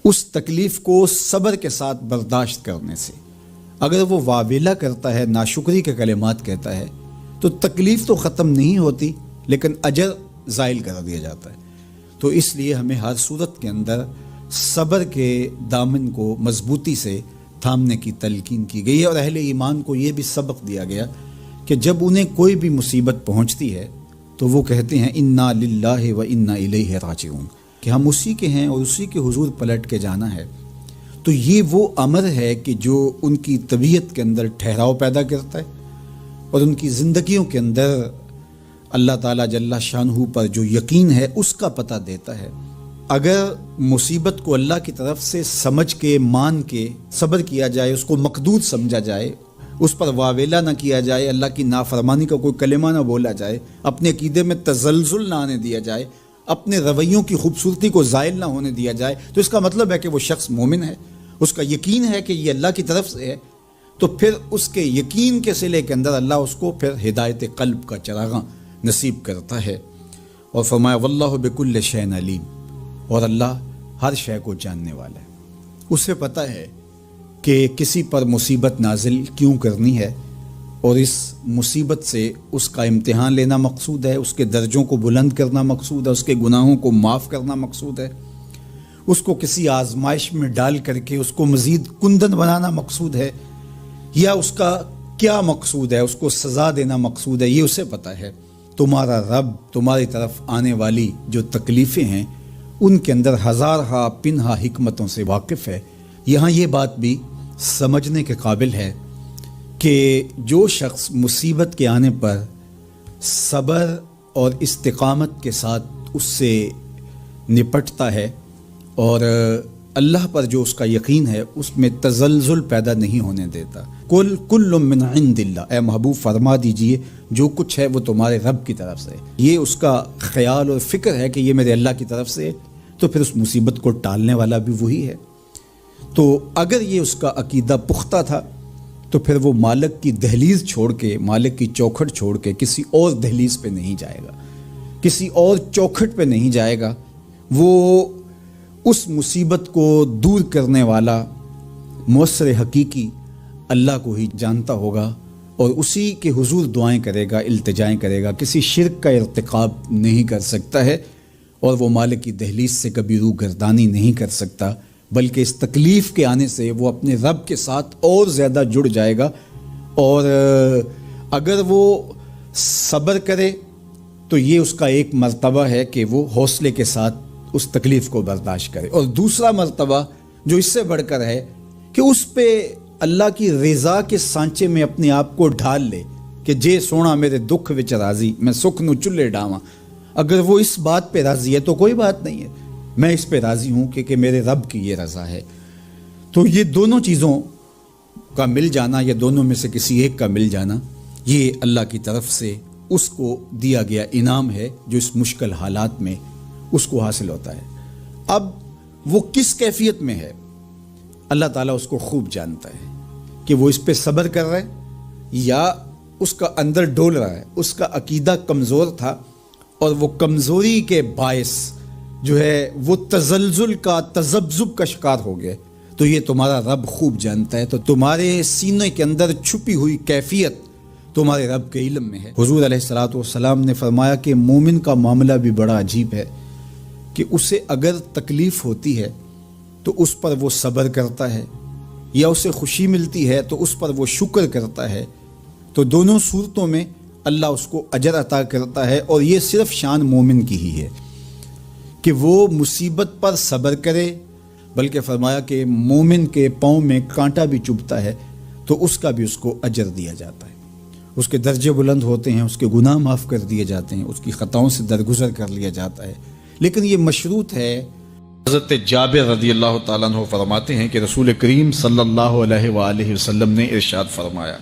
اس تکلیف کو صبر کے ساتھ برداشت کرنے سے۔ اگر وہ واویلا کرتا ہے، ناشکری کے کلمات کہتا ہے، تو تکلیف تو ختم نہیں ہوتی لیکن اجر زائل کر دیا جاتا ہے۔ تو اس لیے ہمیں ہر صورت کے اندر صبر کے دامن کو مضبوطی سے تھامنے کی تلقین کی گئی ہے، اور اہل ایمان کو یہ بھی سبق دیا گیا کہ جب انہیں کوئی بھی مصیبت پہنچتی ہے تو وہ کہتے ہیں انا للہ و انا الیہ راجعون، کہ ہم اسی کے ہیں اور اسی کے حضور پلٹ کے جانا ہے۔ تو یہ وہ امر ہے کہ جو ان کی طبیعت کے اندر ٹھہراؤ پیدا کرتا ہے اور ان کی زندگیوں کے اندر اللہ تعالیٰ جل شانہ پر جو یقین ہے اس کا پتہ دیتا ہے۔ اگر مصیبت کو اللہ کی طرف سے سمجھ کے، مان کے صبر کیا جائے، اس کو مقدور سمجھا جائے، اس پر واویلا نہ کیا جائے، اللہ کی نافرمانی کا کوئی کلمہ نہ بولا جائے، اپنے عقیدے میں تزلزل نہ آنے دیا جائے، اپنے رویوں کی خوبصورتی کو زائل نہ ہونے دیا جائے، تو اس کا مطلب ہے کہ وہ شخص مومن ہے، اس کا یقین ہے کہ یہ اللہ کی طرف سے ہے۔ تو پھر اس کے یقین کے صلے کے اندر اللہ اس کو پھر ہدایت قلب کا چراغاں نصیب کرتا ہے۔ اور فرمایا واللہ بکل شیء علیم، اور اللہ ہر شے کو جاننے والا ہے، اسے پتہ ہے کہ کسی پر مصیبت نازل کیوں کرنی ہے، اور اس مصیبت سے اس کا امتحان لینا مقصود ہے، اس کے درجوں کو بلند کرنا مقصود ہے، اس کے گناہوں کو معاف کرنا مقصود ہے، اس کو کسی آزمائش میں ڈال کر کے اس کو مزید کندن بنانا مقصود ہے، یا اس کا کیا مقصود ہے، اس کو سزا دینا مقصود ہے، یہ اسے پتہ ہے۔ تمہارا رب تمہاری طرف آنے والی جو تکلیفیں ہیں ان کے اندر ہزارہا پنہا حکمتوں سے واقف ہے۔ یہاں یہ بات بھی سمجھنے کے قابل ہے کہ جو شخص مصیبت کے آنے پر صبر اور استقامت کے ساتھ اس سے نپٹتا ہے اور اللہ پر جو اس کا یقین ہے اس میں تزلزل پیدا نہیں ہونے دیتا، کل من عند اللہ، اے محبوب فرما دیجئے جو کچھ ہے وہ تمہارے رب کی طرف سے، یہ اس کا خیال اور فکر ہے کہ یہ میرے اللہ کی طرف سے، تو پھر اس مصیبت کو ٹالنے والا بھی وہی ہے۔ تو اگر یہ اس کا عقیدہ پختہ تھا تو پھر وہ مالک کی دہلیز چھوڑ کے، مالک کی چوکھٹ چھوڑ کے کسی اور دہلیز پہ نہیں جائے گا، کسی اور چوکھٹ پہ نہیں جائے گا، وہ اس مصیبت کو دور کرنے والا مؤثر حقیقی اللہ کو ہی جانتا ہوگا اور اسی کے حضور دعائیں کرے گا، التجائیں کرے گا، کسی شرک کا ارتکاب نہیں کر سکتا ہے، اور وہ مالک کی دہلیز سے کبھی روح گردانی نہیں کر سکتا، بلکہ اس تکلیف کے آنے سے وہ اپنے رب کے ساتھ اور زیادہ جڑ جائے گا۔ اور اگر وہ صبر کرے تو یہ اس کا ایک مرتبہ ہے کہ وہ حوصلے کے ساتھ اس تکلیف کو برداشت کرے، اور دوسرا مرتبہ جو اس سے بڑھ کر ہے کہ اس پہ اللہ کی رضا کے سانچے میں اپنے آپ کو ڈھال لے کہ جے سونا میرے دکھ وچ راضی، میں سکھ نو چلے ڈاواں۔ اگر وہ اس بات پہ راضی ہے تو کوئی بات نہیں ہے، میں اس پہ راضی ہوں کہ میرے رب کی یہ رضا ہے۔ تو یہ دونوں چیزوں کا مل جانا، یا دونوں میں سے کسی ایک کا مل جانا، یہ اللہ کی طرف سے اس کو دیا گیا انعام ہے جو اس مشکل حالات میں اس کو حاصل ہوتا ہے۔ اب وہ کس کیفیت میں ہے اللہ تعالیٰ اس کو خوب جانتا ہے، کہ وہ اس پہ صبر کر رہا ہے یا اس کا اندر ڈول رہا ہے، اس کا عقیدہ کمزور تھا اور وہ کمزوری کے باعث جو ہے وہ تزلزل کا، تذبذب کا شکار ہو گئے، تو یہ تمہارا رب خوب جانتا ہے۔ تو تمہارے سینے کے اندر چھپی ہوئی کیفیت تمہارے رب کے علم میں ہے۔ حضور علیہ الصلوۃ والسلام نے فرمایا کہ مومن کا معاملہ بھی بڑا عجیب ہے کہ اسے اگر تکلیف ہوتی ہے تو اس پر وہ صبر کرتا ہے، یا اسے خوشی ملتی ہے تو اس پر وہ شکر کرتا ہے، تو دونوں صورتوں میں اللہ اس کو اجر عطا کرتا ہے، اور یہ صرف شان مومن کی ہی ہے کہ وہ مصیبت پر صبر کرے، بلکہ فرمایا کہ مومن کے پاؤں میں کانٹا بھی چبھتا ہے تو اس کا بھی اس کو اجر دیا جاتا ہے، اس کے درجے بلند ہوتے ہیں، اس کے گناہ معاف کر دیے جاتے ہیں، اس کی خطاؤں سے درگزر کر لیا جاتا ہے، لیکن یہ مشروط ہے۔ حضرت جابر رضی اللہ تعالیٰ عنہ فرماتے ہیں کہ رسول کریم صلی اللہ علیہ وآلہ وسلم نے ارشاد فرمایا،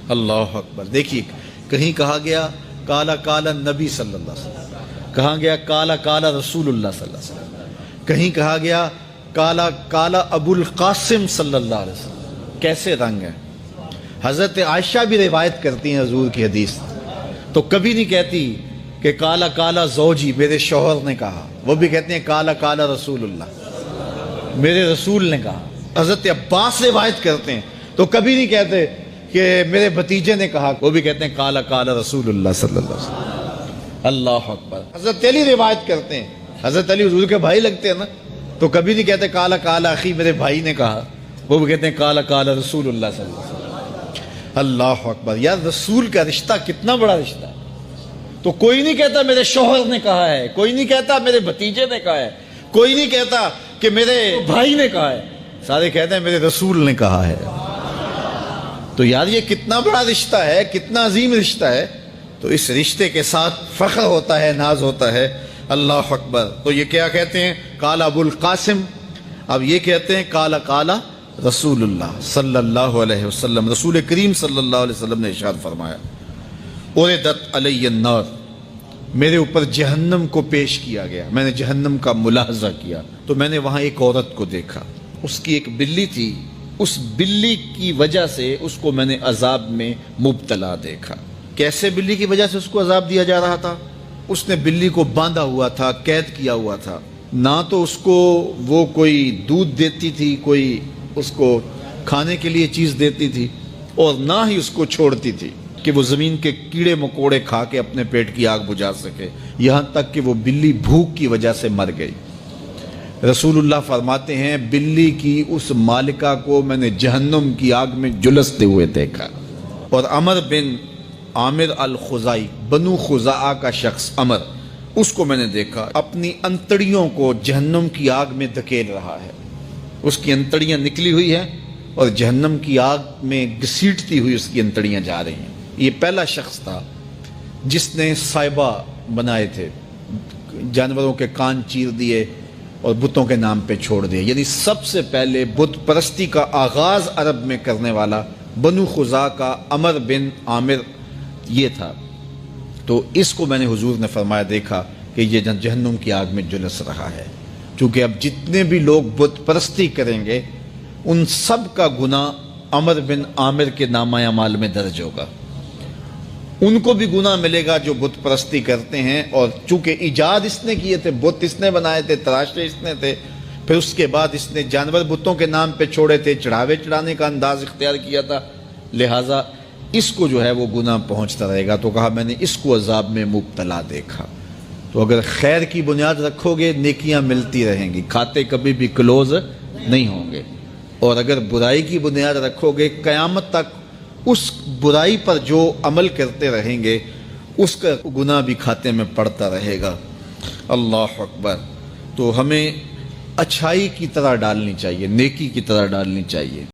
اللہ اکبر، دیکھیے کہیں کہا گیا کالا کالا نبی صلی اللہ علیہ وسلم، کہا گیا کالا کالا رسول اللہ صلی اللہ علیہ وسلم، کہیں کہا گیا کالا کالا ابو القاسم صلی اللہ علیہ وسلم، کیسے رنگ ہیں۔ حضرت عائشہ بھی روایت کرتی ہیں حضور کی حدیث، تو کبھی نہیں کہتی کہ کالا کالا زوجی، میرے شوہر نے کہا، وہ بھی کہتے ہیں کالا کالا رسول اللہ۔ میرے رسول نے کہا. حضرت عباس روایت کرتے ہیں تو کبھی نہیں کہتے کہ میرے بھتیجے نے کہا, وہ بھی کہتے ہیں قال قال رسول اللہ صلی اللہ علیہ وسلم. اللہ اکبر. حضرت علی روایت کرتے ہیں, حضرت علی حضور کے بھائی لگتے ہیں نا, تو کبھی نہیں کہتے قال قال اخی, میرے بھائی نے کہا, وہ بھی کہتے ہیں قال قال رسول اللہ صلی اللہ علیہ وسلم. اللہ اکبر. یار رسول کا رشتہ کتنا بڑا رشتہ ہے. تو کوئی نہیں کہتا میرے شوہر نے کہا ہے, کوئی نہیں کہتا میرے بھتیجے نے کہا ہے, کوئی نہیں کہتا کہ میرے بھائی نے کہا ہے, سارے کہتے ہیں میرے رسول نے کہا ہے. تو یار یہ کتنا بڑا رشتہ ہے, کتنا عظیم رشتہ ہے. تو اس رشتے کے ساتھ فخر ہوتا ہے, ناز ہوتا ہے. اللہ اکبر. تو یہ کیا کہتے ہیں, قال ابو القاسم. اب یہ کہتے ہیں قال قال رسول اللہ صلی اللہ علیہ وسلم, رسول کریم صلی اللہ علیہ وسلم نے ارشاد فرمایا, اردت علی النار, میرے اوپر جہنم کو پیش کیا گیا. میں نے جہنم کا ملاحظہ کیا تو میں نے وہاں ایک عورت کو دیکھا, اس کی ایک بلی تھی, اس بلی کی وجہ سے اس کو میں نے عذاب میں مبتلا دیکھا. کیسے بلی کی وجہ سے اس کو عذاب دیا جا رہا تھا؟ اس نے بلی کو باندھا ہوا تھا, قید کیا ہوا تھا. نہ تو اس کو وہ کوئی دودھ دیتی تھی, کوئی اس کو کھانے کے لیے چیز دیتی تھی, اور نہ ہی اس کو چھوڑتی تھی کہ وہ زمین کے کیڑے مکوڑے کھا کے اپنے پیٹ کی آگ بجھا سکے. یہاں تک کہ وہ بلی بھوک کی وجہ سے مر گئی. رسول اللہ فرماتے ہیں بلی کی اس مالکہ کو میں نے جہنم کی آگ میں جلستے ہوئے دیکھا. اور عمر بن عامر الخزائی, بنو خزاعہ کا شخص عمر, اس کو میں نے دیکھا اپنی انتڑیوں کو جہنم کی آگ میں دھکیل رہا ہے. اس کی انتڑیاں نکلی ہوئی ہیں اور جہنم کی آگ میں گھسیٹتی ہوئی اس کی انتڑیاں جا رہی ہیں. یہ پہلا شخص تھا جس نے صائبہ بنائے تھے, جانوروں کے کان چیر دیے اور بتوں کے نام پہ چھوڑ دیے. یعنی سب سے پہلے بت پرستی کا آغاز عرب میں کرنے والا بنو خزاعہ کا عمر بن عامر یہ تھا. تو اس کو میں نے حضور نے فرمایا دیکھا کہ یہ جہنم کی آگ میں جلس رہا ہے. کیونکہ اب جتنے بھی لوگ بت پرستی کریں گے ان سب کا گناہ عمر بن عامر کے نامہ اعمال میں درج ہوگا. ان کو بھی گناہ ملے گا جو بت پرستی کرتے ہیں. اور چونکہ ایجاد اس نے کیے تھے, بت اس نے بنائے تھے, تراشے اس نے تھے, پھر اس کے بعد اس نے جانور بتوں کے نام پہ چھوڑے تھے, چڑھاوے چڑھانے کا انداز اختیار کیا تھا, لہٰذا اس کو جو ہے وہ گناہ پہنچتا رہے گا. تو کہا میں نے اس کو عذاب میں مبتلا دیکھا. تو اگر خیر کی بنیاد رکھو گے نیکیاں ملتی رہیں گی, کھاتے کبھی بھی کلوز نہیں ہوں گے. اور اگر برائی کی بنیاد رکھو گے قیامت تک اس برائی پر جو عمل کرتے رہیں گے اس کا گناہ بھی کھاتے میں پڑتا رہے گا. اللہ اکبر. تو ہمیں اچھائی کی طرح ڈالنی چاہیے, نیکی کی طرح ڈالنی چاہیے.